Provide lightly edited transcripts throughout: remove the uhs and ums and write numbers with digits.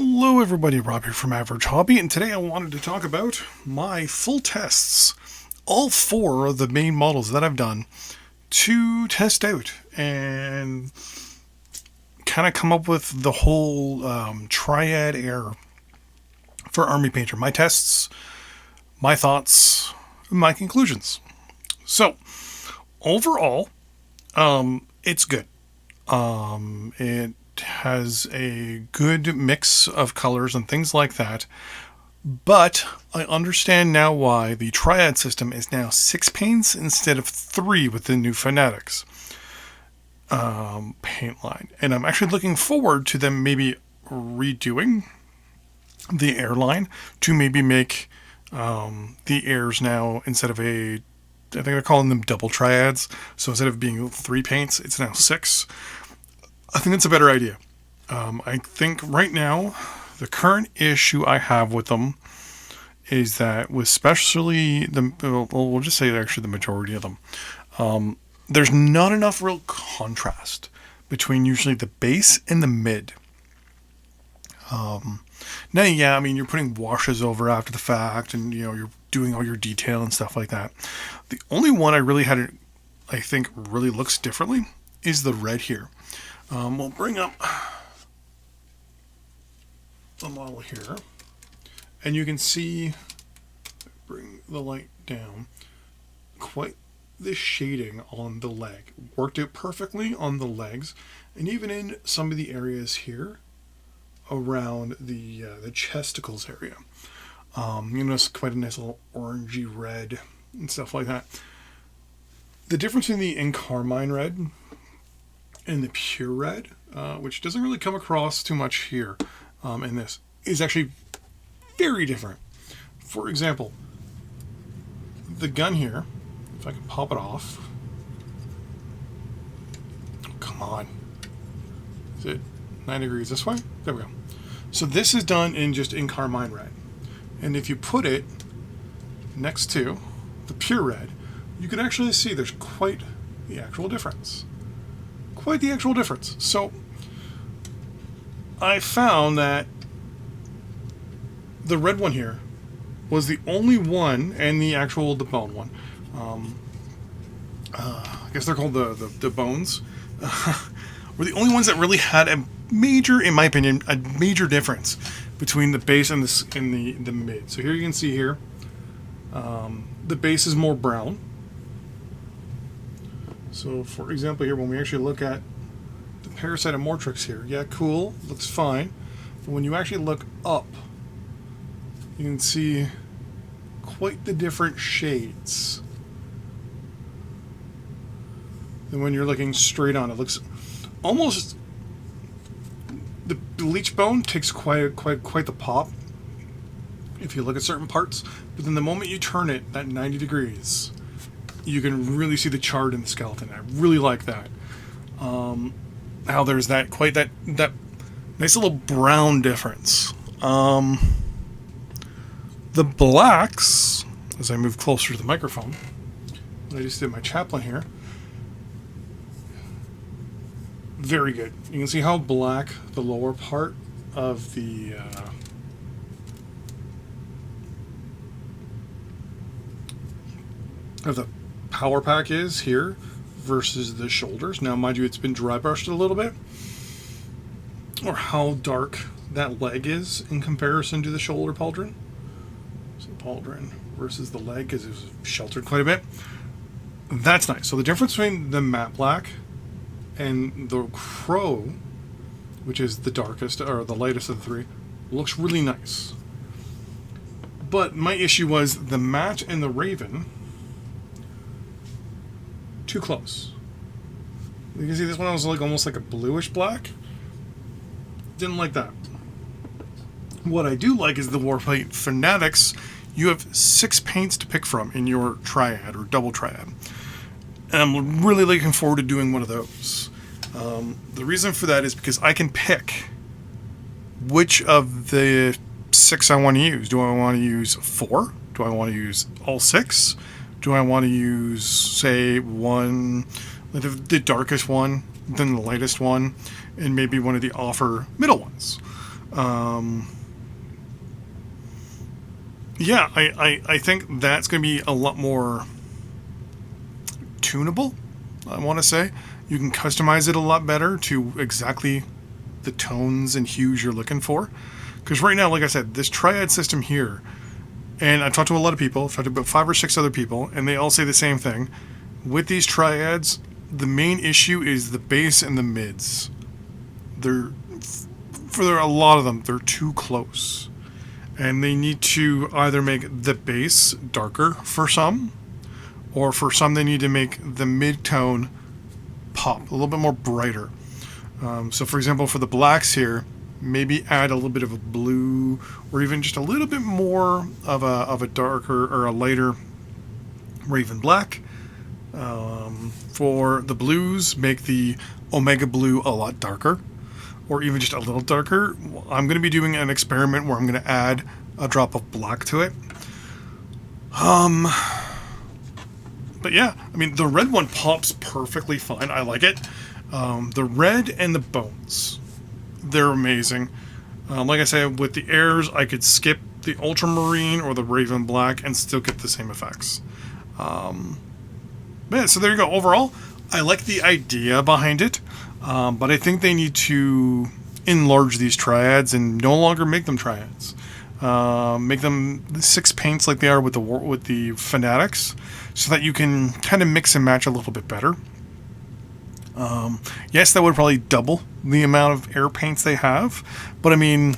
Hello everybody, Rob here from Average Hobby, and today I wanted to talk about my full tests. All four of the main models that I've done to test out and kind of come up with the whole Triad Air for Army Painter. My tests, my thoughts, my conclusions. So, overall, it's good. It has a good mix of colors and things like that, but I understand now why the Triad system is now 6 paints instead of 3 with the new Fanatics paint line, and I'm actually looking forward to them maybe redoing the airline to maybe make the airs now, instead of I think they're calling them double triads, so instead of being 3 paints it's now 6. I think that's a better idea. I think right now, the current issue I have with them is that, with especially we'll just say actually the majority of them, there's not enough real contrast between usually the base and the mid. Now, yeah, I mean, you're putting washes over after the fact, and you're doing all your detail and stuff like that. The only one I really had, I think, really looks differently is the red here. We'll bring up the model here, and you can see, bring the light down, quite the shading on the leg. Worked out perfectly on the legs, and even in some of the areas here around the chesticles area. You notice quite a nice little orangey red and stuff like that. The difference in the Incarmine red and the pure red, which doesn't really come across too much here in this, is actually very different. For example, the gun here, if I can pop it off. Oh, come on. Is it 9 degrees this way? There we go. So this is done in just Incarmine red. And if you put it next to the pure red, you can actually see there's quite the actual difference. Quite the actual difference. So I found that the red one here was the only one, and the bone one. I guess they're called the bones. Were the only ones that really had a major, in my opinion, a major difference between the base and the mid. So here you can see here, the base is more brown. So, for example, here when we actually look at the Parasite and Mortrix here, yeah, cool, looks fine. But when you actually look up, you can see quite the different shades than when you're looking straight on. It looks almost, the bleach bone takes quite the pop if you look at certain parts. But then the moment you turn it at 90 degrees, you can really see the chard in the skeleton. I really like that. How there's that nice little brown difference. The blacks, as I move closer to the microphone, I just did my chaplain here. Very good. You can see how black the lower part of the power pack is here versus the shoulders. Now, mind you, it's been dry brushed a little bit, or how dark that leg is in comparison to the shoulder pauldron. So pauldron versus the leg, because it was sheltered quite a bit. That's nice. So the difference between the matte black and the crow, which is the darkest or the lightest of the three, looks really nice. But my issue was the matte and the raven, too close. You can see this one was like almost like a bluish black. Didn't like that. What I do like is the Warpaint Fanatics. You have 6 paints to pick from in your Triad or double Triad, and I'm really looking forward to doing one of those. The reason for that is because I can pick which of the 6 I want to use. Do I want to use 4? Do I want to use all 6? Do I want to use, say, one, the darkest one, then the lightest one, and maybe one of the offer middle ones? Yeah, I think that's going to be a lot more tunable, I want to say. You can customize it a lot better to exactly the tones and hues you're looking for. Because right now, like I said, this Triad system here, and I've talked to a lot of people, I've talked to about 5 or 6 other people, and they all say the same thing. With these Triads, the main issue is the bass and the mids. For a lot of them, they're too close. And they need to either make the bass darker for some, or for some they need to make the mid-tone pop, a little bit more brighter. So for example, for the blacks here, maybe add a little bit of a blue, or even just a little bit more of a darker or a lighter raven black. For the blues, make the Omega Blue a lot darker, or even just a little darker. I'm going to be doing an experiment where I'm going to add a drop of black to it. But yeah, I mean, the red one pops perfectly fine. I like it. The red and the bones, they're amazing. Like I said, with the airs, I could skip the ultramarine or the raven black and still get the same effects. Yeah, so there you go. Overall, I like the idea behind it, but I think they need to enlarge these triads and no longer make them triads. Make them 6 paints like they are with the fanatics, so that you can kind of mix and match a little bit better. Yes, that would probably double the amount of air paints they have, but I mean,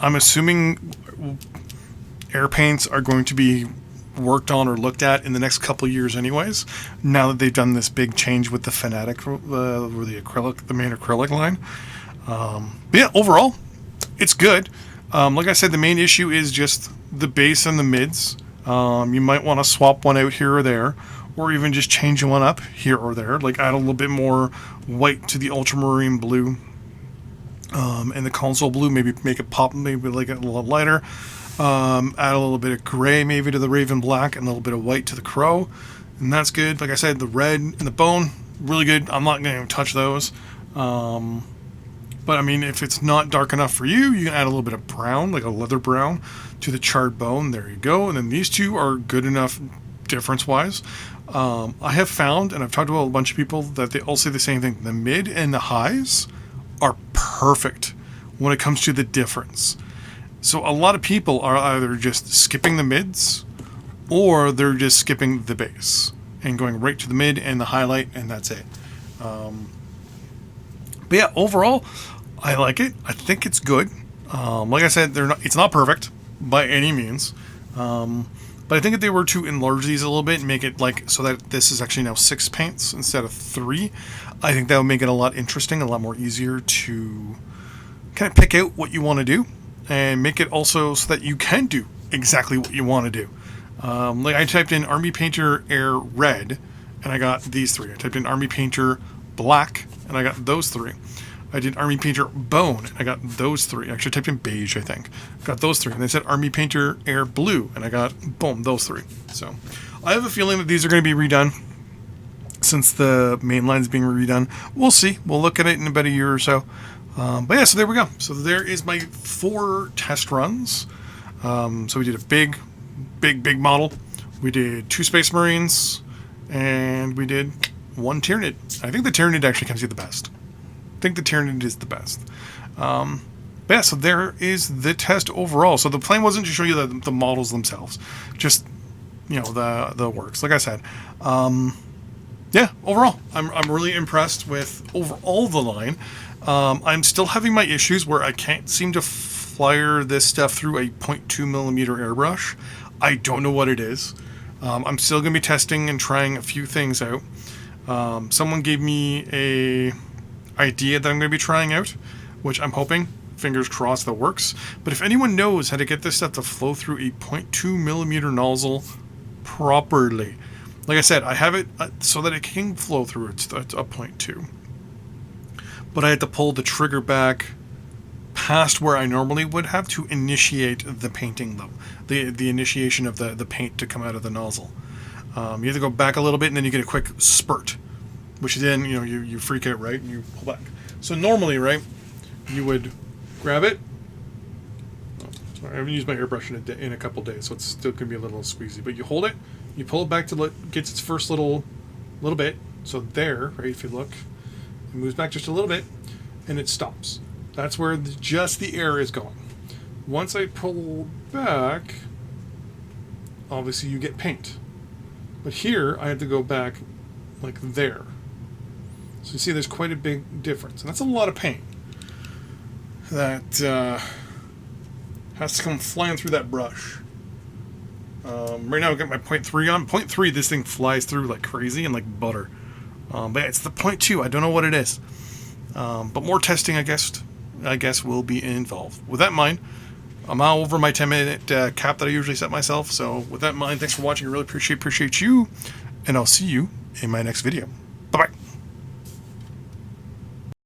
I'm assuming air paints are going to be worked on or looked at in the next couple of years anyways, now that they've done this big change with the Fanatic or the main acrylic line. But yeah, overall, it's good. Like I said, the main issue is just the base and the mids. You might want to swap one out here or there, or even just change one up here or there, like add a little bit more white to the ultramarine blue, and the console blue, maybe make it pop, maybe like a little lighter. Add a little bit of gray maybe to the raven black and a little bit of white to the crow, and that's good. Like I said, the red and the bone, really good. I'm not going to touch those. But I mean, if it's not dark enough for you, you can add a little bit of brown, like a leather brown, to the charred bone. There you go. And then these two are good enough difference-wise. I have found, and I've talked to a bunch of people, that they all say the same thing. The mid and the highs are perfect when it comes to the difference. So a lot of people are either just skipping the mids, or they're just skipping the base and going right to the mid and the highlight, and that's it. But yeah, overall, I like it. I think it's good. Like I said, it's not perfect by any means. But I think if they were to enlarge these a little bit and make it like so that this is actually now 6 paints instead of 3, I think that would make it a lot interesting, a lot more easier to kind of pick out what you want to do, and make it also so that you can do exactly what you want to do. Like I typed in Army Painter Air Red, and I got these 3. I typed in Army Painter Black, and I got those 3. I did Army Painter Bone, and I got those 3. Actually, I typed in Beige, I think. Got those 3. And they said Army Painter Air Blue, and I got, boom, those 3. So, I have a feeling that these are going to be redone, since the main line's being redone. We'll see. We'll look at it in about a year or so. But yeah, so there we go. So there is my 4 test runs. So we did a big model. We did 2 Space Marines, and we did 1 Tyranid. I think the Tyranid actually comes to the best. I think the Tyranid is the best. But yeah, so there is the test overall. So the plan wasn't to show you the models themselves, just, you know, the works. Like I said, yeah, overall, I'm really impressed with overall the line. I'm still having my issues where I can't seem to flyer this stuff through a 0.2mm airbrush. I don't know what it is. I'm still going to be testing and trying a few things out. Someone gave me a idea that I'm going to be trying out, which I'm hoping, fingers crossed, that works. But if anyone knows how to get this stuff to flow through a 0.2mm nozzle properly, like I said, I have it so that it can flow through a 0.2. But I had to pull the trigger back past where I normally would have to initiate the painting, though. The initiation of the paint to come out of the nozzle. You have to go back a little bit, and then you get a quick spurt, which then, you know, you freak out, right? And you pull back. So normally, right, you would grab it, I haven't used my airbrush in a couple days, so it's still going to be a little squeezy. But you hold it, you pull it back till it gets its first little bit. So there, right, if you look, it moves back just a little bit, and it stops. That's where just the air is going. Once I pull back, obviously you get paint. But here, I have to go back like there. So you see there's quite a big difference. And that's a lot of paint that has to come flying through that brush. Right now I've got my 0.3 on. 0.3, this thing flies through like crazy and like butter. But yeah, it's the 0.2. I don't know what it is. But more testing, I guess will be involved. With that in mind, I'm now over my 10-minute cap that I usually set myself. So with that in mind, thanks for watching. I really appreciate you. And I'll see you in my next video.